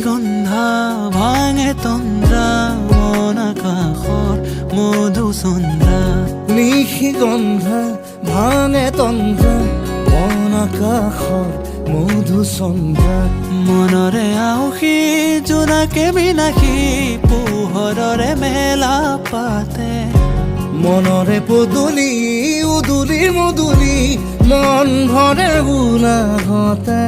গন্ধা ভাঙে তন্দ্ৰা মন আকাশৰ মধুচন্দ্ৰা নিশি গন্ধা ভাঙে তন্দ্ৰা মন আকাশৰ মধুচন্দ্ৰা মনৰে আউসী জোনাকে বিনাশী পোহৰৰে মেলা পাতে মনৰে পদূলি উদুলি মুদুলি মন ভৰে উলাহতে